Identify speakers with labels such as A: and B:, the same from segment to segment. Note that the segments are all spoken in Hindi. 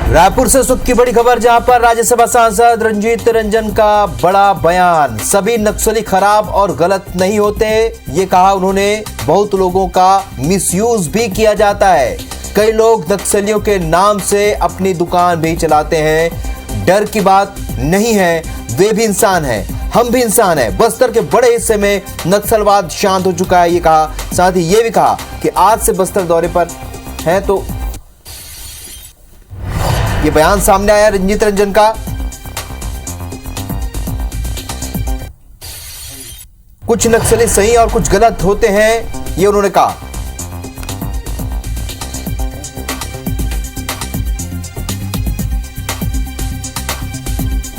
A: रायपुर से सुख की बड़ी खबर, जहां पर राज्यसभा सांसद रंजीत रंजन का बड़ा बयान। सभी नक्सली खराब और गलत नहीं होते, ये कहा उन्होंने। बहुत लोगों का मिसयूज भी किया जाता है। कई लोग नक्सलियों के नाम से अपनी दुकान भी चलाते हैं। डर की बात नहीं है, वे भी इंसान हैं, हम भी इंसान हैं। बस्तर के बड़े हिस्से में नक्सलवाद शांत हो चुका है, ये कहा। साथ ही ये भी कहा कि आज से बस्तर दौरे पर हैं, तो ये बयान सामने आया रंजीत रंजन का। कुछ नक्सली सही और कुछ गलत होते हैं, ये उन्होंने कहा।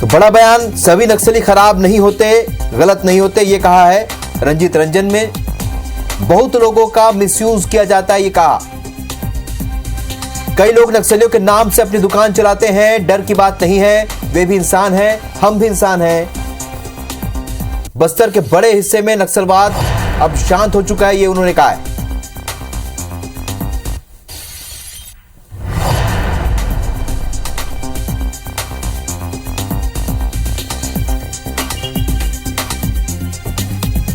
A: तो बड़ा बयान, सभी नक्सली खराब नहीं होते, गलत नहीं होते, ये कहा है रंजीत रंजन में। बहुत लोगों का मिसयूज किया जाता है, ये कहा। कई लोग नक्सलियों के नाम से अपनी दुकान चलाते हैं। डर की बात नहीं है, वे भी इंसान हैं, हम भी इंसान हैं। बस्तर के बड़े हिस्से में नक्सलवाद अब शांत हो चुका है, ये उन्होंने कहा है।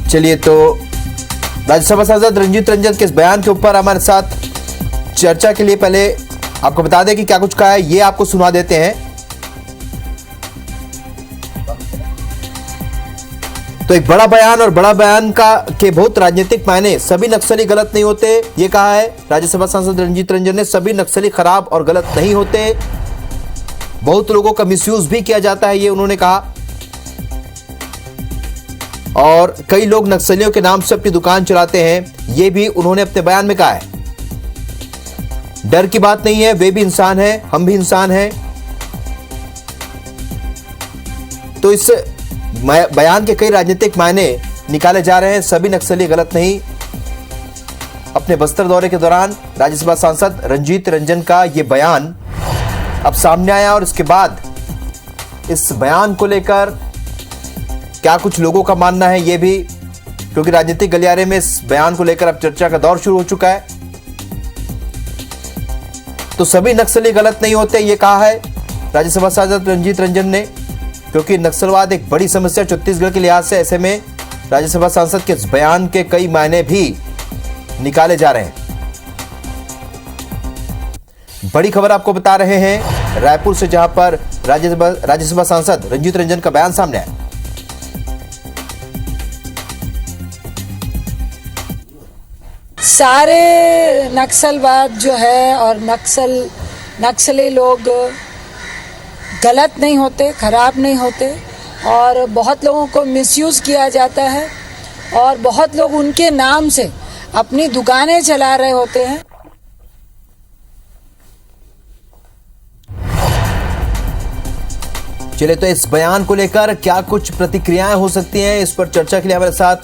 A: चलिए, तो राज्यसभा सांसद रंजीत रंजन के इस बयान के ऊपर हमारे साथ चर्चा के लिए पहले आपको बता दें कि क्या कुछ कहा है, ये आपको सुना देते हैं। तो एक बड़ा बयान, और बड़ा बयान का के बहुत राजनीतिक मायने। सभी नक्सली गलत नहीं होते, ये कहा है राज्यसभा सांसद रंजीत रंजन ने। सभी नक्सली खराब और गलत नहीं होते, बहुत लोगों का मिसयूज भी किया जाता है, ये उन्होंने कहा। और कई लोग नक्सलियों के नाम से अपनी दुकान चलाते हैं, ये भी उन्होंने अपने बयान में कहा है। डर की बात नहीं है, वे भी इंसान हैं, हम भी इंसान हैं। तो इस बयान के कई राजनीतिक मायने निकाले जा रहे हैं। सभी नक्सली गलत नहीं। अपने बस्तर दौरे के दौरान राज्यसभा सांसद रंजीत रंजन का यह बयान अब सामने आया, और इसके बाद इस बयान को लेकर क्या कुछ लोगों का मानना है, ये भी, क्योंकि राजनीतिक गलियारे में इस बयान को लेकर अब चर्चा का दौर शुरू हो चुका है। तो सभी नक्सली गलत नहीं होते, ये कहा है राज्यसभा सांसद रंजीत रंजन ने, क्योंकि नक्सलवाद एक बड़ी समस्या छत्तीसगढ़ के लिहाज से। ऐसे में राज्यसभा सांसद के इस बयान के कई मायने भी निकाले जा रहे हैं। बड़ी खबर आपको बता रहे हैं रायपुर से, जहां पर राज्यसभा सांसद रंजीत रंजन का बयान सामने आया।
B: सारे नक्सलवाद जो है और नक्सली लोग गलत नहीं होते, खराब नहीं होते, और बहुत लोगों को मिसयूज़ किया जाता है, और बहुत लोग उनके नाम से अपनी दुकानें चला रहे होते हैं।
A: चलिए, तो इस बयान को लेकर क्या कुछ प्रतिक्रियाएं हो सकती हैं, इस पर चर्चा के लिए हमारे साथ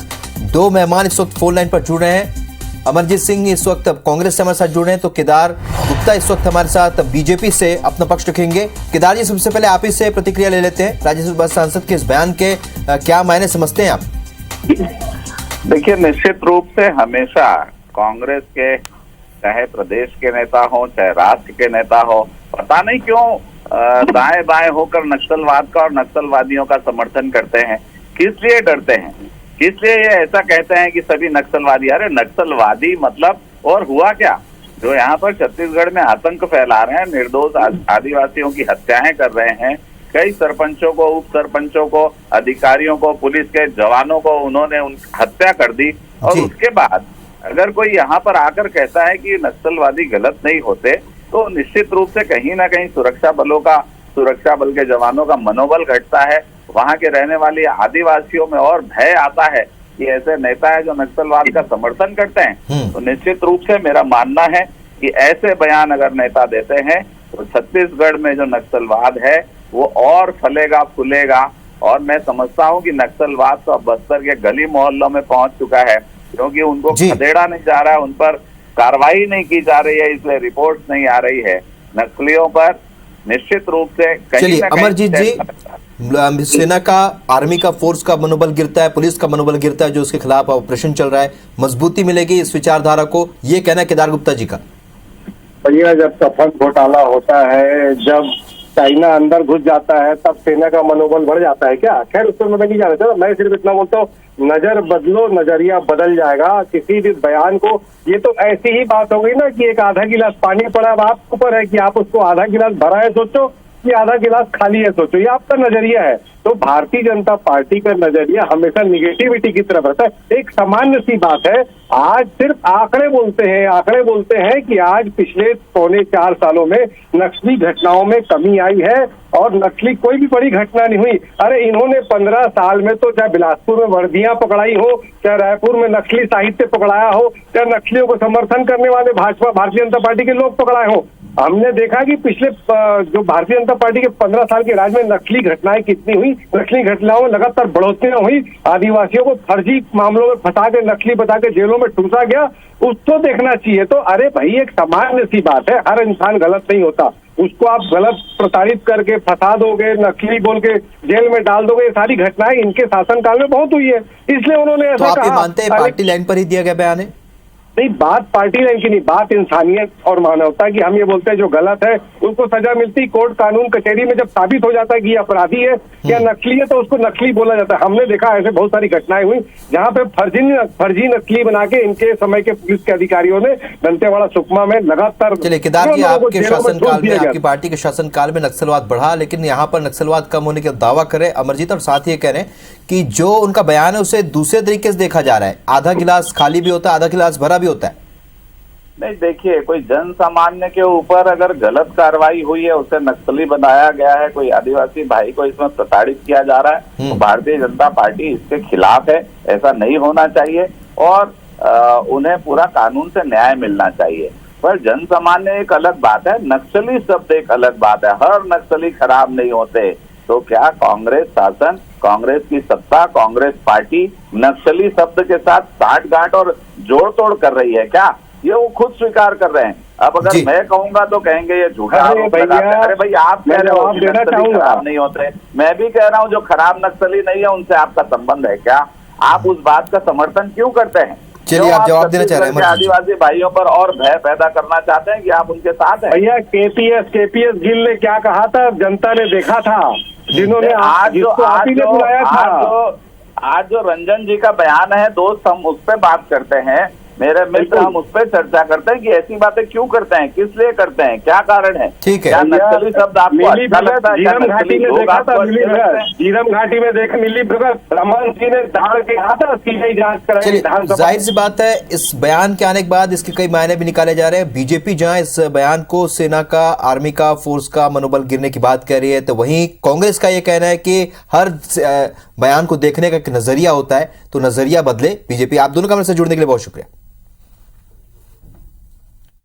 A: दो मेहमान इस वक्त फोन लाइन पर जुड़ रहे हैं। अमरजीत सिंह इस वक्त कांग्रेस से हमारे साथ जुड़े हैं, तो केदार गुप्ता इस वक्त हमारे साथ बीजेपी से अपना पक्ष रखेंगे। केदार जी, सबसे पहले आप ही से प्रतिक्रिया ले लेते हैं। राज्यसभा सांसद के इस बयान के क्या मायने समझते हैं आप?
C: देखिए, निश्चित रूप से हमेशा कांग्रेस के, चाहे प्रदेश के नेता हो, चाहे राष्ट्र के नेता हो, पता नहीं क्यों दाएं बाएं होकर नक्सलवाद का और नक्सलवादियों का समर्थन करते हैं। किस लिए डरते हैं? इसलिए ये ऐसा कहते हैं कि सभी नक्सलवादी। अरे नक्सलवादी मतलब, और हुआ क्या? जो यहाँ पर छत्तीसगढ़ में आतंक फैला रहे हैं, निर्दोष आदिवासियों की हत्याएं कर रहे हैं, कई सरपंचों को, उप सरपंचों को, अधिकारियों को, पुलिस के जवानों को उन्होंने हत्या कर दी। और उसके बाद अगर कोई यहाँ पर आकर कहता है कि नक्सलवादी गलत नहीं होते, तो निश्चित रूप से कहीं ना कहीं सुरक्षा बल के जवानों का मनोबल घटता है। वहां के रहने वाले आदिवासियों में और भय आता है कि ऐसे नेता है जो नक्सलवाद का समर्थन करते हैं। तो निश्चित रूप से मेरा मानना है कि ऐसे बयान अगर नेता देते हैं तो छत्तीसगढ़ में जो नक्सलवाद है वो और फलेगा फूलेगा। और मैं समझता हूं कि नक्सलवाद तो अब बस्तर के गली मोहल्लों में पहुंच चुका है, क्योंकि उनको खदेड़ा नहीं जा रहा है, उन पर कार्रवाई नहीं की जा रही है, इसलिए रिपोर्ट नहीं आ रही है नक्सलियों पर। निश्चित रूप से
A: कहीं अमरजीत जी, सेना का, आर्मी का, फोर्स का मनोबल गिरता है, पुलिस का मनोबल गिरता है, जो उसके खिलाफ ऑपरेशन चल रहा है, मजबूती मिलेगी इस विचारधारा को, ये कहना है केदार गुप्ता जी का।
D: भैया जब सफल घोटाला होता है, जब चाइना अंदर घुस जाता है, तब सेना का मनोबल बढ़ जाता है क्या? खैर उस पर मैं नहीं जाना चाहता, मैं सिर्फ इतना बोलता हूँ, नजर बदलो नजरिया बदल जाएगा किसी भी बयान को। ये तो ऐसी ही बात हो गई ना कि एक आधा गिलास पानी पड़ा, अब आपके ऊपर है कि आप उसको आधा गिलास भरा है सोचो कि आधा गिलास खाली है सोचो, ये आपका नजरिया है। तो भारतीय जनता पार्टी का नजरिया हमेशा निगेटिविटी की तरफ रहता है। एक सामान्य सी बात है, आज सिर्फ आंकड़े बोलते हैं कि आज पिछले 3.25 सालों में नक्सली घटनाओं में कमी आई है और नक्सली कोई भी बड़ी घटना नहीं हुई। अरे इन्होंने 15 साल में तो चाहे बिलासपुर में वर्दियां पकड़ाई हो, चाहे रायपुर में नक्सली साहित्य पकड़ाया हो, चाहे नक्सलियों को समर्थन करने वाले भारतीय जनता पार्टी के लोग पकड़ाए हो। हमने देखा कि पिछले जो भारतीय जनता पार्टी के 15 साल के राज में नक्सली घटनाएं कितनी हुई, नक्सली घटनाओं में लगातार बढ़ोतरी हुई, आदिवासियों को फर्जी मामलों में फंसा के नक्सली बता के जेलों में ठूसा गया, उसको देखना चाहिए। तो अरे भाई एक सामान्य सी बात है, हर इंसान गलत नहीं होता, उसको आप गलत प्रताड़ित करके फंसा दोगे, नकली बोल के जेल में डाल दोगे, ये सारी घटनाएं इनके शासनकाल में बहुत हुई है, इसलिए उन्होंने
A: तो
D: ऐसा
A: आप ये
D: कहा।
A: मानते हैं पार्टी लाइन पर ही दिया गया बयान है?
D: नहीं, बात पार्टी लाइन की नहीं, बात इंसानियत और मानवता की। हम ये बोलते हैं जो गलत है उसको सजा मिलती, कोर्ट कानून कचहरी में जब साबित हो जाता है कि ये अपराधी है या नकली है तो उसको नकली बोला जाता है। हमने देखा ऐसे बहुत सारी घटनाएं हुई जहां पे फर्जी नकली बना के इनके समय के पुलिस के अधिकारियों ने दंतेवाड़ा सुकमा में लगातार।
A: चलिए केदार जी, आपके शासनकाल में, आपकी पार्टी के शासनकाल में नक्सलवाद बढ़ा, लेकिन यहाँ पर नक्सलवाद कम होने का दावा करे अमरजीत, और साथ ही ये कह रहे हैं कि जो उनका बयान है उसे दूसरे तरीके से देखा जा रहा है, आधा गिलास खाली भी होता है, आधा गिलास भरा भी होता है।
C: नहीं, देखिए, कोई जन सामान्य के ऊपर अगर गलत कार्रवाई हुई है, उसे नक्सली बनाया गया है, कोई आदिवासी भाई को इसमें प्रताड़ित किया जा रहा है, तो भारतीय जनता पार्टी इसके खिलाफ है। ऐसा नहीं होना चाहिए और उन्हें पूरा कानून से न्याय मिलना चाहिए। पर जन सामान्य एक अलग बात है, नक्सली शब्द एक अलग बात है। हर नक्सली खराब नहीं होते। तो क्या कांग्रेस शासन, कांग्रेस की सत्ता, कांग्रेस पार्टी नक्सली शब्द के साथ साठगांठ और जोड़ तोड़ कर रही है क्या? ये वो खुद स्वीकार कर रहे हैं। अब अगर मैं कहूंगा तो कहेंगे ये झूठा आरोप लगाते हैं। अरे भाई, आप कह रहे हो कि नक्सली खराब नहीं होते, मैं भी कह रहा हूँ जो खराब नक्सली नहीं है उनसे आपका संबंध है क्या? आप उस बात का समर्थन क्यों करते हैं?
A: चलिए आप जवाब देना चाह रहे हैं।
C: आदिवासी भाइयों पर और भय पैदा करना चाहते हैं कि आप उनके साथ हैं?
D: भैया केपीएस गिल ने क्या कहा था, जनता ने देखा था, जिन्होंने आज
C: जो रंजन जी का बयान है दोस्त, हम उस पर बात करते हैं मेरे मित्र, हम उस पर चर्चा करते हैं कि ऐसी बातें क्यों करते हैं, किस लिए करते हैं, क्या कारण है।
A: ठीक है,
C: क्या नक्सली शब्द आपको अच्छा लगता है?
D: जीरम घाटी में देखा था, जीरम घाटी में देखा मिली भगत रमन सिंह ने धाड़ के कहा था सीबीआई जांच कराई।
A: जाहिर सी बात है, इस बयान के आने के बाद इसके कई मायने भी निकाले जा रहे हैं। बीजेपी जहां इस बयान को सेना का, आर्मी का, फोर्स का मनोबल गिरने की बात कह रही है, तो वहीं कांग्रेस का यह कहना है कि हर बयान को देखने का एक नजरिया होता है, तो नजरिया बदले बीजेपी। आप दोनों का मेरे से जुड़ने के लिए बहुत शुक्रिया।